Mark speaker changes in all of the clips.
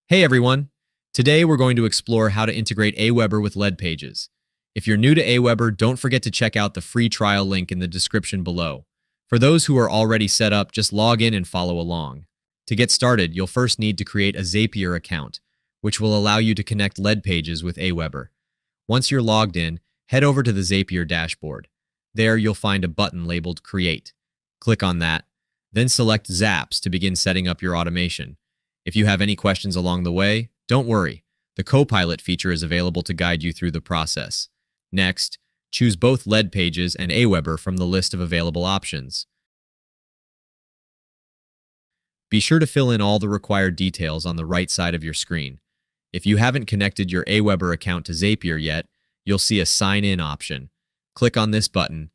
Speaker 1: Hey everyone! Today we're going to explore how to integrate AWeber with LeadPages. If you're new to AWeber, don't forget to check out the free trial link in the description below. For those who are already set up, just log in and follow along. To get started, you'll first need to create a Zapier account, which will allow you to connect LeadPages with AWeber. Once you're logged in, head over to the Zapier dashboard. There you'll find a button labeled Create. Click on that, then select Zaps to begin setting up your automation. If you have any questions along the way, don't worry. The Copilot feature is available to guide you through the process. Next, choose both LeadPages and AWeber from the list of available options. Be sure to fill in all the required details on the right side of your screen. If you haven't connected your AWeber account to Zapier yet, you'll see a Sign In option. Click on this button.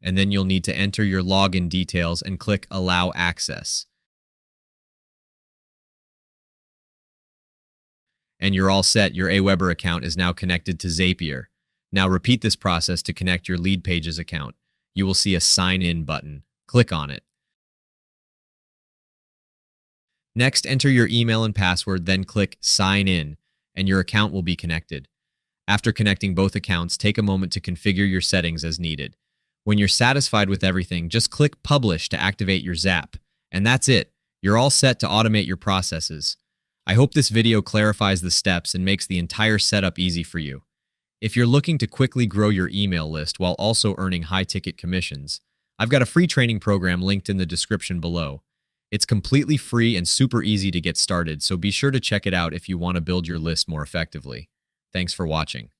Speaker 1: And then you'll need to enter your login details and click Allow Access. And you're all set. Your AWeber account is now connected to Zapier. Now repeat this process to connect your LeadPages account. You will see a Sign In button. Click on it. Next, enter your email and password, then click Sign In, and your account will be connected. After connecting both accounts, take a moment to configure your settings as needed. When you're satisfied with everything, just click Publish to activate your Zap. And that's it. You're all set to automate your processes. I hope this video clarifies the steps and makes the entire setup easy for you. If you're looking to quickly grow your email list while also earning high-ticket commissions, I've got a free training program linked in the description below. It's completely free and super easy to get started, so be sure to check it out if you want to build your list more effectively. Thanks for watching.